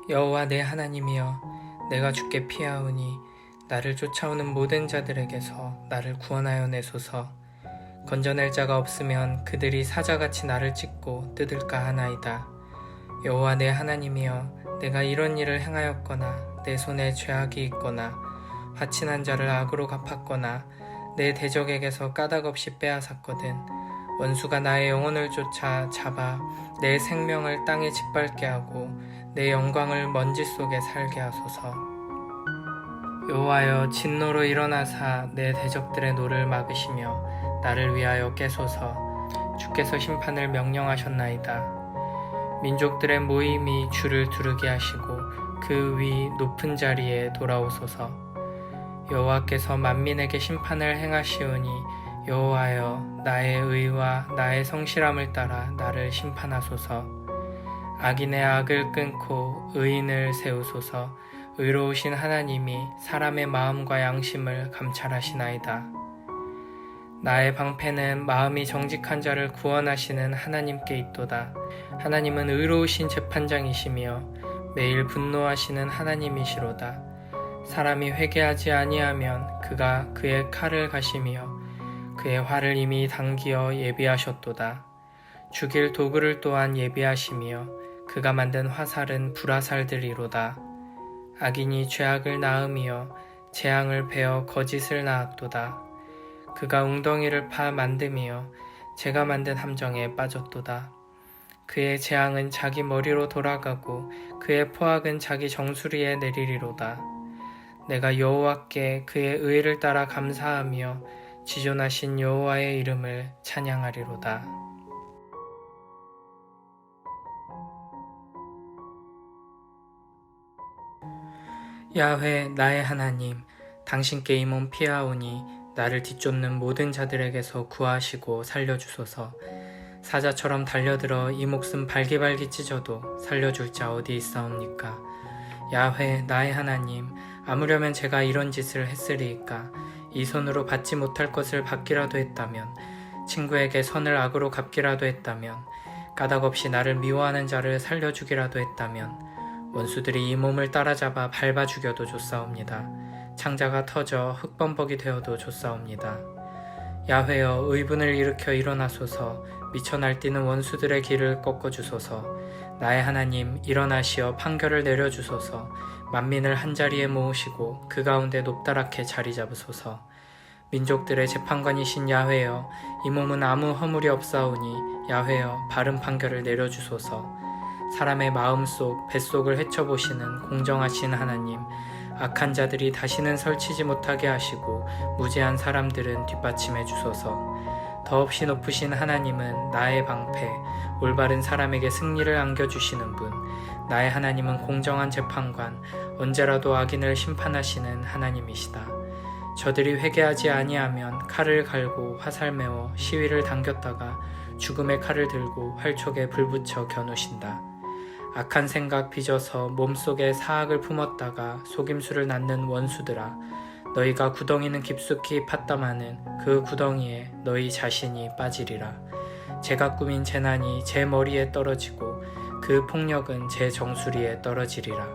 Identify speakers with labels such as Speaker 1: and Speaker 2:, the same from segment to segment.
Speaker 1: 여호와 내 하나님이여, 내가 주께 피하오니 나를 쫓아오는 모든 자들에게서 나를 구원하여 내소서. 건져낼 자가 없으면 그들이 사자같이 나를 찢고 뜯을까 하나이다. 여호와 내 하나님이여, 내가 이런 일을 행하였거나 내 손에 죄악이 있거나 화친한 자를 악으로 갚았거나 내 대적에게서 까닭없이 빼앗았거든 원수가 나의 영혼을 쫓아 잡아 내 생명을 땅에 짓밟게 하고 내 영광을 먼지 속에 살게 하소서. 여호와여, 진노로 일어나사 내 대적들의 노를 막으시며 나를 위하여 깨소서. 주께서 심판을 명령하셨나이다. 민족들의 모임이 주를 두르게 하시고 그 위 높은 자리에 돌아오소서. 여호와께서 만민에게 심판을 행하시오니 여호와여, 나의 의와 나의 성실함을 따라 나를 심판하소서. 악인의 악을 끊고 의인을 세우소서. 의로우신 하나님이 사람의 마음과 양심을 감찰하시나이다. 나의 방패는 마음이 정직한 자를 구원하시는 하나님께 있도다. 하나님은 의로우신 재판장이시며 매일 분노하시는 하나님이시로다. 사람이 회개하지 아니하면 그가 그의 칼을 가시며 그의 활을 이미 당기어 예비하셨도다. 죽일 도구를 또한 예비하시며 그가 만든 화살은 불화살들이로다. 악인이 죄악을 낳으며 재앙을 베어 거짓을 낳았도다. 그가 웅덩이를 파 만듦이여 제가 만든 함정에 빠졌도다. 그의 재앙은 자기 머리로 돌아가고 그의 포악은 자기 정수리에 내리리로다. 내가 여호와께 그의 의를 따라 감사하며 지존하신 여호와의 이름을 찬양하리로다. 야훼 나의 하나님, 당신께 이 몸 피하오니 나를 뒤쫓는 모든 자들에게서 구하시고 살려주소서. 사자처럼 달려들어 이 목숨 발기발기 찢어도 살려줄 자 어디 있사옵니까? 야훼 나의 하나님, 아무려면 제가 이런 짓을 했으리이까? 이 손으로 받지 못할 것을 받기라도 했다면, 친구에게 선을 악으로 갚기라도 했다면, 까닭없이 나를 미워하는 자를 살려주기라도 했다면, 원수들이 이 몸을 따라잡아 밟아 죽여도 좋사옵니다. 창자가 터져 흙범벅이 되어도 좋사옵니다. 야훼여, 의분을 일으켜 일어나소서. 미쳐 날뛰는 원수들의 길을 꺾어주소서. 나의 하나님, 일어나시어 판결을 내려주소서. 만민을 한자리에 모으시고 그 가운데 높다랗게 자리 잡으소서. 민족들의 재판관이신 야훼여, 이 몸은 아무 허물이 없사오니 야훼여, 바른 판결을 내려주소서. 사람의 마음속, 뱃속을 헤쳐보시는 공정하신 하나님, 악한 자들이 다시는 설치지 못하게 하시고 무죄한 사람들은 뒷받침해 주소서. 더없이 높으신 하나님은 나의 방패, 올바른 사람에게 승리를 안겨주시는 분, 나의 하나님은 공정한 재판관, 언제라도 악인을 심판하시는 하나님이시다. 저들이 회개하지 아니하면 칼을 갈고 화살 메워 시위를 당겼다가 죽음의 칼을 들고 활촉에 불 붙여 겨누신다. 악한 생각 빚어서 몸속에 사악을 품었다가 속임수를 낳는 원수들아, 너희가 구덩이는 깊숙이 팠다마는 그 구덩이에 너희 자신이 빠지리라. 제가 꾸민 재난이 제 머리에 떨어지고 그 폭력은 제 정수리에 떨어지리라.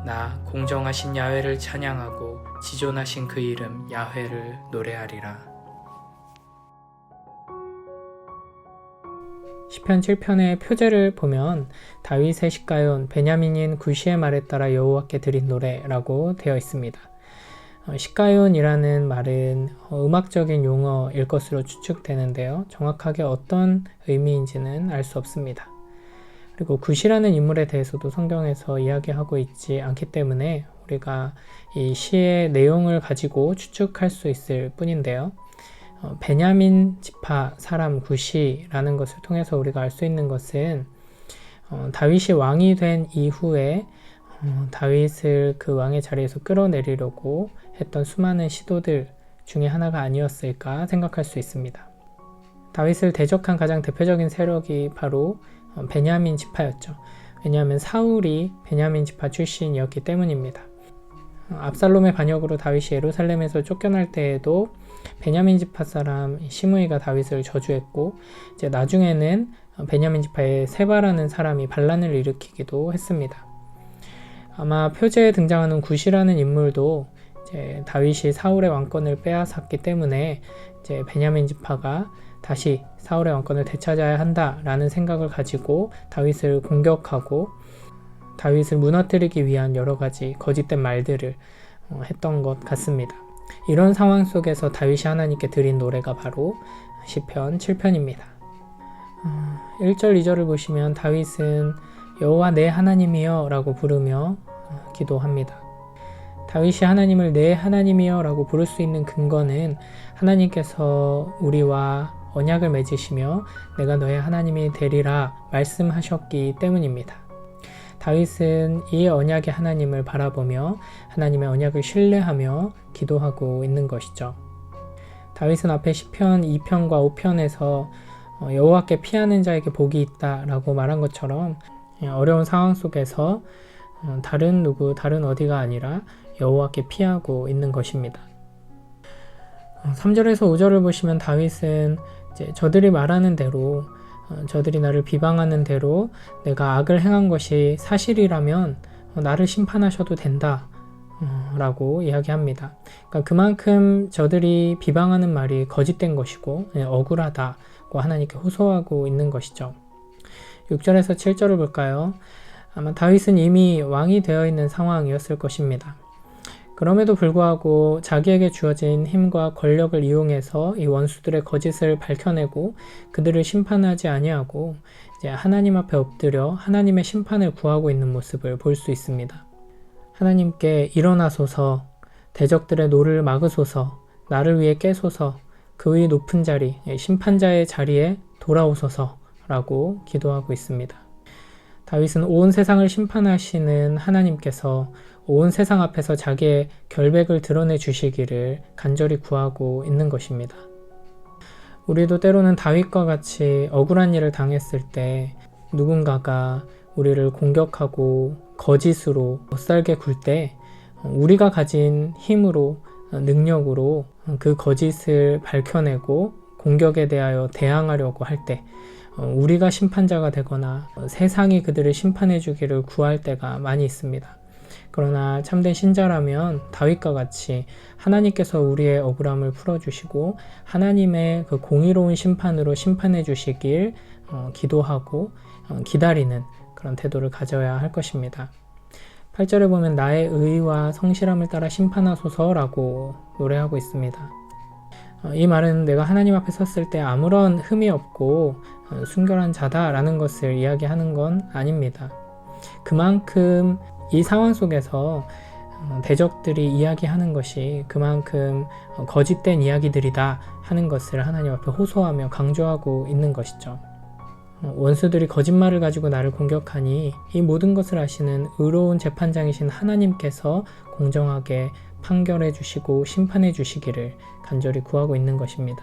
Speaker 1: 나 공정하신 야훼를 찬양하고 지존하신 그 이름 야훼를 노래하리라.
Speaker 2: 시편 7편의 표제를 보면 다윗의 시가연 베냐민인 구시의 말에 따라 여호와께 드린 노래라고 되어 있습니다. 시가연이라는 말은 음악적인 용어일 것으로 추측되는데요. 정확하게 어떤 의미인지는 알 수 없습니다. 그리고 구시라는 인물에 대해서도 성경에서 이야기하고 있지 않기 때문에 우리가 이 시의 내용을 가지고 추측할 수 있을 뿐인데요. 베냐민 지파 사람 구시라는 것을 통해서 우리가 알 수 있는 것은 다윗이 왕이 된 이후에 다윗을 그 왕의 자리에서 끌어내리려고 했던 수많은 시도들 중에 하나가 아니었을까 생각할 수 있습니다. 다윗을 대적한 가장 대표적인 세력이 바로 베냐민 지파였죠. 왜냐하면 사울이 베냐민 지파 출신이었기 때문입니다. 압살롬의 반역으로 다윗이 예루살렘에서 쫓겨날 때에도 베냐민 지파 사람 시므이가 다윗을 저주했고, 이제 나중에는 베냐민 지파의 세바라는 사람이 반란을 일으키기도 했습니다. 아마 표제에 등장하는 굿이라는 인물도 이제 다윗이 사울의 왕권을 빼앗았기 때문에 이제 베냐민 지파가 다시 사울의 왕권을 되찾아야 한다라는 생각을 가지고 다윗을 공격하고 다윗을 무너뜨리기 위한 여러 가지 거짓된 말들을 했던 것 같습니다. 이런 상황 속에서 다윗이 하나님께 드린 노래가 바로 시편 7편입니다. 1절 2절을 보시면 다윗은 여호와 내 하나님이여 라고 부르며 기도합니다. 다윗이 하나님을 내 하나님이여 라고 부를 수 있는 근거는 하나님께서 우리와 언약을 맺으시며 내가 너의 하나님이 되리라 말씀하셨기 때문입니다. 다윗은 이 언약의 하나님을 바라보며 하나님의 언약을 신뢰하며 기도하고 있는 것이죠. 다윗은 앞에 시편 2편과 5편에서 여호와께 피하는 자에게 복이 있다 라고 말한 것처럼 어려운 상황 속에서 다른 어디가 아니라 여호와께 피하고 있는 것입니다. 3절에서 5절을 보시면 다윗은 이제 저들이 말하는 대로 저들이 나를 비방하는 대로 내가 악을 행한 것이 사실이라면 나를 심판하셔도 된다 라고 이야기합니다. 그러니까 그만큼 저들이 비방하는 말이 거짓된 것이고 억울하다고 하나님께 호소하고 있는 것이죠. 6절에서 7절을 볼까요? 아마 다윗은 이미 왕이 되어 있는 상황이었을 것입니다. 그럼에도 불구하고 자기에게 주어진 힘과 권력을 이용해서 이 원수들의 거짓을 밝혀내고 그들을 심판하지 아니하고 이제 하나님 앞에 엎드려 하나님의 심판을 구하고 있는 모습을 볼 수 있습니다. 하나님께 일어나소서, 대적들의 노를 막으소서, 나를 위해 깨소서, 그 위 높은 자리, 심판자의 자리에 돌아오소서 라고 기도하고 있습니다. 다윗은 온 세상을 심판하시는 하나님께서 온 세상 앞에서 자기의 결백을 드러내 주시기를 간절히 구하고 있는 것입니다. 우리도 때로는 다윗과 같이 억울한 일을 당했을 때 누군가가 우리를 공격하고 거짓으로 못살게 굴 때 우리가 가진 힘으로 능력으로 그 거짓을 밝혀내고 공격에 대하여 대항하려고 할 때 우리가 심판자가 되거나 세상이 그들을 심판해 주기를 구할 때가 많이 있습니다. 그러나 참된 신자라면 다윗과 같이 하나님께서 우리의 억울함을 풀어주시고 하나님의 그 공의로운 심판으로 심판해 주시길 기도하고 기다리는 그런 태도를 가져야 할 것입니다. 8절에 보면 나의 의와 성실함을 따라 심판하소서라고 노래하고 있습니다. 이 말은 내가 하나님 앞에 섰을 때 아무런 흠이 없고 순결한 자다라는 것을 이야기하는 건 아닙니다. 그만큼 이 상황 속에서 대적들이 이야기하는 것이 그만큼 거짓된 이야기들이다 하는 것을 하나님 앞에 호소하며 강조하고 있는 것이죠. 원수들이 거짓말을 가지고 나를 공격하니 이 모든 것을 아시는 의로운 재판장이신 하나님께서 공정하게 판결해 주시고 심판해 주시기를 간절히 구하고 있는 것입니다.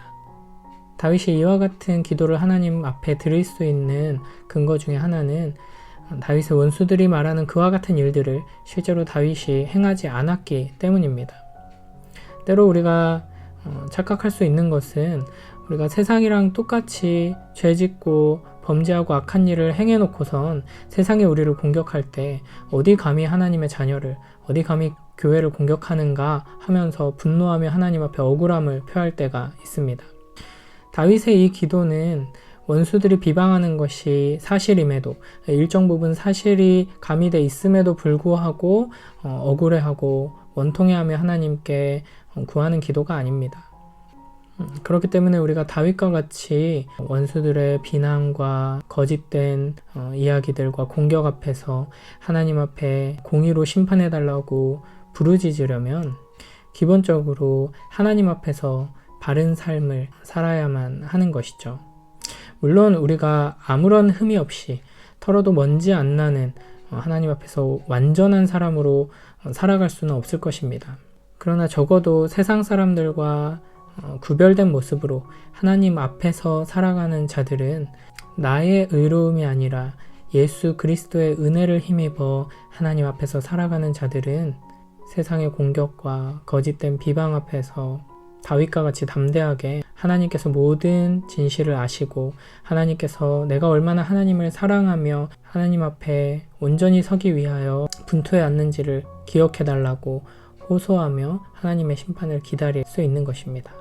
Speaker 2: 다윗이 이와 같은 기도를 하나님 앞에 드릴 수 있는 근거 중에 하나는 다윗의 원수들이 말하는 그와 같은 일들을 실제로 다윗이 행하지 않았기 때문입니다. 때로 우리가 착각할 수 있는 것은 우리가 세상이랑 똑같이 죄짓고 범죄하고 악한 일을 행해놓고선 세상이 우리를 공격할 때 어디 감히 하나님의 자녀를, 어디 감히 교회를 공격하는가 하면서 분노하며 하나님 앞에 억울함을 표할 때가 있습니다. 다윗의 이 기도는 원수들이 비방하는 것이 사실임에도 일정 부분 사실이 가미돼 있음에도 불구하고 억울해하고 원통해하며 하나님께 구하는 기도가 아닙니다. 그렇기 때문에 우리가 다윗과 같이 원수들의 비난과 거짓된 이야기들과 공격 앞에서 하나님 앞에 공의로 심판해달라고 부르짖으려면 기본적으로 하나님 앞에서 바른 삶을 살아야만 하는 것이죠. 물론 우리가 아무런 흠이 없이 털어도 먼지 안 나는 하나님 앞에서 완전한 사람으로 살아갈 수는 없을 것입니다. 그러나 적어도 세상 사람들과 구별된 모습으로 하나님 앞에서 살아가는 자들은 나의 의로움이 아니라 예수 그리스도의 은혜를 힘입어 하나님 앞에서 살아가는 자들은 세상의 공격과 거짓된 비방 앞에서 다윗과 같이 담대하게 하나님께서 모든 진실을 아시고 하나님께서 내가 얼마나 하나님을 사랑하며 하나님 앞에 온전히 서기 위하여 분투해 왔는지를 기억해달라고 호소하며 하나님의 심판을 기다릴 수 있는 것입니다.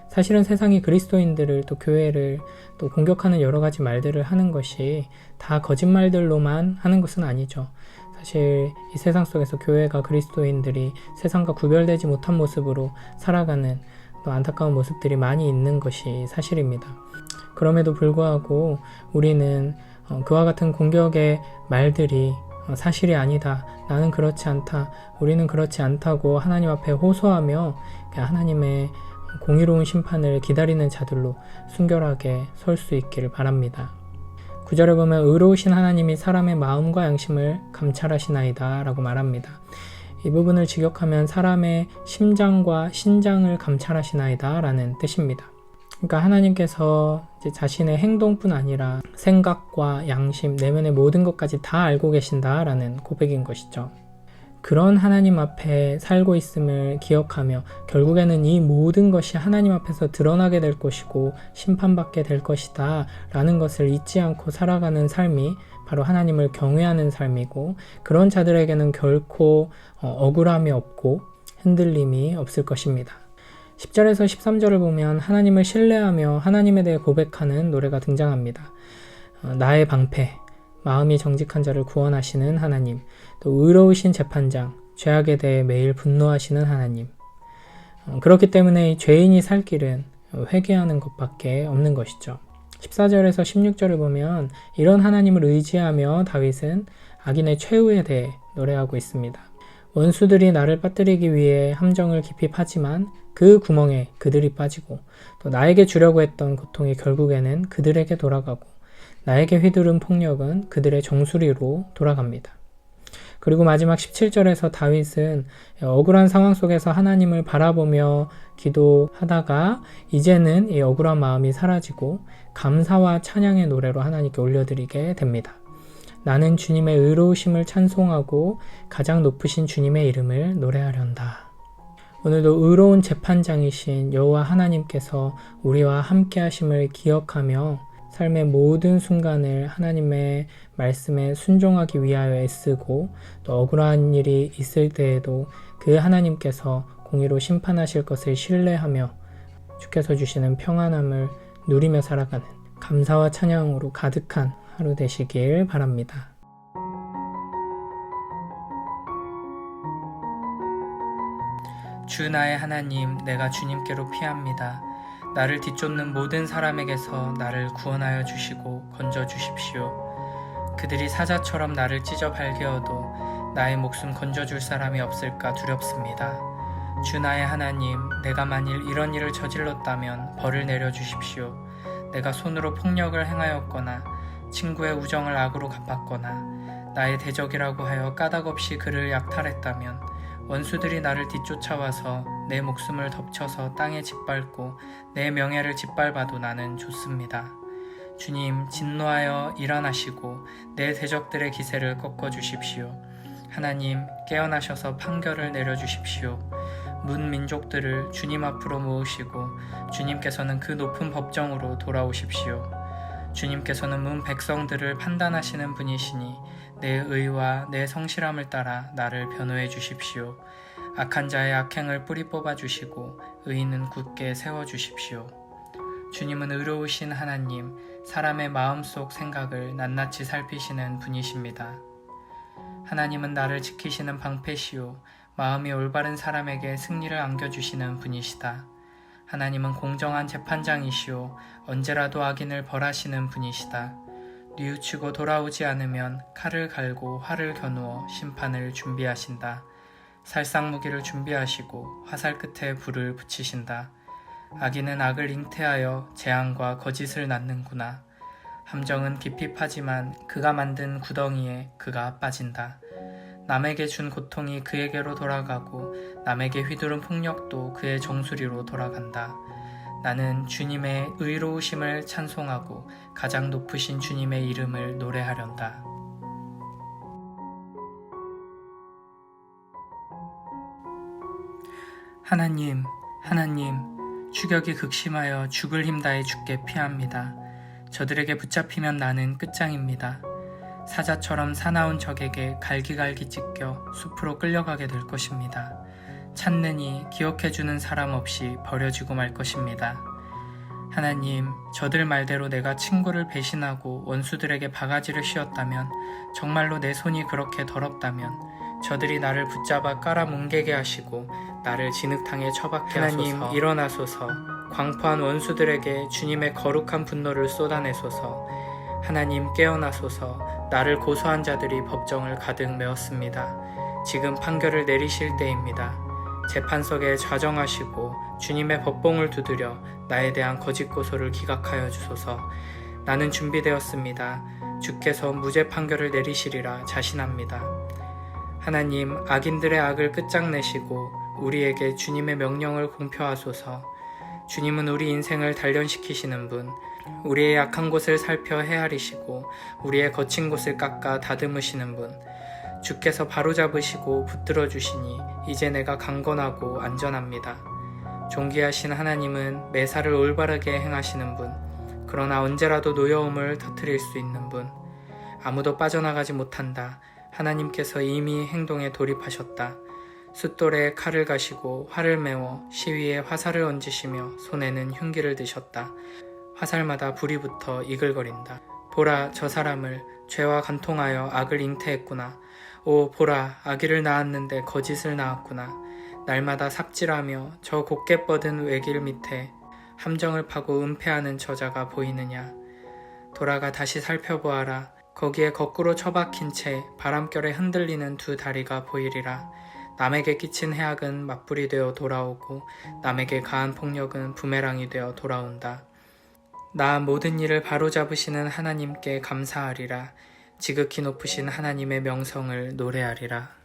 Speaker 2: 사실은 세상이 그리스도인들을 또 교회를 또 공격하는 여러 가지 말들을 하는 것이 다 거짓말들로만 하는 것은 아니죠. 사실 이 세상 속에서 교회가 그리스도인들이 세상과 구별되지 못한 모습으로 살아가는 또 안타까운 모습들이 많이 있는 것이 사실입니다. 그럼에도 불구하고 우리는 그와 같은 공격의 말들이 사실이 아니다. 나는 그렇지 않다. 우리는 그렇지 않다고 하나님 앞에 호소하며 하나님의 공의로운 심판을 기다리는 자들로 순결하게 설 수 있기를 바랍니다. 9절에 보면 의로우신 하나님이 사람의 마음과 양심을 감찰하시나이다 라고 말합니다. 이 부분을 직역하면 사람의 심장과 신장을 감찰하시나이다 라는 뜻입니다. 그러니까 하나님께서 이제 자신의 행동뿐 아니라 생각과 양심, 내면의 모든 것까지 다 알고 계신다 라는 고백인 것이죠. 그런 하나님 앞에 살고 있음을 기억하며 결국에는 이 모든 것이 하나님 앞에서 드러나게 될 것이고 심판받게 될 것이다 라는 것을 잊지 않고 살아가는 삶이 바로 하나님을 경외하는 삶이고, 그런 자들에게는 결코 억울함이 없고 흔들림이 없을 것입니다. 10절에서 13절을 보면 하나님을 신뢰하며 하나님에 대해 고백하는 노래가 등장합니다. 나의 방패, 마음이 정직한 자를 구원하시는 하나님, 또 의로우신 재판장, 죄악에 대해 매일 분노하시는 하나님. 그렇기 때문에 죄인이 살 길은 회개하는 것밖에 없는 것이죠. 14절에서 16절을 보면 이런 하나님을 의지하며 다윗은 악인의 최후에 대해 노래하고 있습니다. 원수들이 나를 빠뜨리기 위해 함정을 깊이 파지만 그 구멍에 그들이 빠지고, 또 나에게 주려고 했던 고통이 결국에는 그들에게 돌아가고, 나에게 휘두른 폭력은 그들의 정수리로 돌아갑니다. 그리고 마지막 17절에서 다윗은 억울한 상황 속에서 하나님을 바라보며 기도하다가 이제는 이 억울한 마음이 사라지고 감사와 찬양의 노래로 하나님께 올려드리게 됩니다. 나는 주님의 의로우심을 찬송하고 가장 높으신 주님의 이름을 노래하련다. 오늘도 의로운 재판장이신 여호와 하나님께서 우리와 함께 하심을 기억하며 삶의 모든 순간을 하나님의 말씀에 순종하기 위하여 애쓰고, 또 억울한 일이 있을 때에도 그 하나님께서 공의로 심판하실 것을 신뢰하며 주께서 주시는 평안함을 누리며 살아가는 감사와 찬양으로 가득한 하루 되시길 바랍니다.
Speaker 1: 주 나의 하나님, 내가 주님께로 피합니다. 나를 뒤쫓는 모든 사람에게서 나를 구원하여 주시고 건져 주십시오. 그들이 사자처럼 나를 찢어 발개어도 나의 목숨 건져줄 사람이 없을까 두렵습니다. 주 나의 하나님, 내가 만일 이런 일을 저질렀다면 벌을 내려주십시오. 내가 손으로 폭력을 행하였거나 친구의 우정을 악으로 갚았거나 나의 대적이라고 하여 까닭없이 그를 약탈했다면 원수들이 나를 뒤쫓아와서 내 목숨을 덮쳐서 땅에 짓밟고 내 명예를 짓밟아도 나는 좋습니다. 주님, 진노하여 일어나시고 내 대적들의 기세를 꺾어주십시오. 하나님, 깨어나셔서 판결을 내려주십시오. 문 민족들을 주님 앞으로 모으시고 주님께서는 그 높은 법정으로 돌아오십시오. 주님께서는 문 백성들을 판단하시는 분이시니 내 의와 내 성실함을 따라 나를 변호해 주십시오. 악한 자의 악행을 뿌리 뽑아 주시고 의인은 굳게 세워 주십시오. 주님은 의로우신 하나님, 사람의 마음속 생각을 낱낱이 살피시는 분이십니다. 하나님은 나를 지키시는 방패시오, 마음이 올바른 사람에게 승리를 안겨주시는 분이시다. 하나님은 공정한 재판장이시오, 언제라도 악인을 벌하시는 분이시다. 뉘우치고 돌아오지 않으면 칼을 갈고 활을 겨누어 심판을 준비하신다. 살상무기를 준비하시고 화살 끝에 불을 붙이신다. 악인은 악을 잉태하여 재앙과 거짓을 낳는구나. 함정은 깊이 파지만 그가 만든 구덩이에 그가 빠진다. 남에게 준 고통이 그에게로 돌아가고 남에게 휘두른 폭력도 그의 정수리로 돌아간다. 나는 주님의 의로우심을 찬송하고 가장 높으신 주님의 이름을 노래하련다. 하나님, 하나님, 추격이 극심하여 죽을 힘 다해 죽게 피합니다. 저들에게 붙잡히면 나는 끝장입니다. 사자처럼 사나운 적에게 갈기갈기 찢겨 숲으로 끌려가게 될 것입니다. 찾느니 기억해주는 사람 없이 버려지고 말 것입니다. 하나님, 저들 말대로 내가 친구를 배신하고 원수들에게 바가지를 씌웠다면, 정말로 내 손이 그렇게 더럽다면 저들이 나를 붙잡아 깔아뭉개게 하시고 나를 진흙탕에 처박게 하소서. 하나님, 일어나소서. 광포한 원수들에게 주님의 거룩한 분노를 쏟아내소서. 하나님, 깨어나소서. 나를 고소한 자들이 법정을 가득 메웠습니다. 지금 판결을 내리실 때입니다. 재판석에 좌정하시고 주님의 법봉을 두드려 나에 대한 거짓 고소를 기각하여 주소서. 나는 준비되었습니다. 주께서 무죄 판결을 내리시리라 자신합니다. 하나님, 악인들의 악을 끝장내시고 우리에게 주님의 명령을 공표하소서. 주님은 우리 인생을 단련시키시는 분, 우리의 약한 곳을 살펴 헤아리시고 우리의 거친 곳을 깎아 다듬으시는 분, 주께서 바로잡으시고 붙들어 주시니 이제 내가 강건하고 안전합니다. 존귀하신 하나님은 매사를 올바르게 행하시는 분, 그러나 언제라도 노여움을 터뜨릴 수 있는 분, 아무도 빠져나가지 못한다. 하나님께서 이미 행동에 돌입하셨다. 숫돌에 칼을 가시고 활을 메워 시위에 화살을 얹으시며 손에는 흉기를 드셨다. 화살마다 불이 붙어 이글거린다. 보라, 저 사람을 죄와 간통하여 악을 잉태했구나. 오, 보라, 악의를 낳았는데 거짓을 낳았구나. 날마다 삽질하며 저 곱게 뻗은 외길 밑에 함정을 파고 은폐하는 저자가 보이느냐. 돌아가 다시 살펴보아라. 거기에 거꾸로 처박힌 채 바람결에 흔들리는 두 다리가 보이리라. 남에게 끼친 해악은 맞불이 되어 돌아오고 남에게 가한 폭력은 부메랑이 되어 돌아온다. 나 모든 일을 바로잡으시는 하나님께 감사하리라. 지극히 높으신 하나님의 명성을 노래하리라.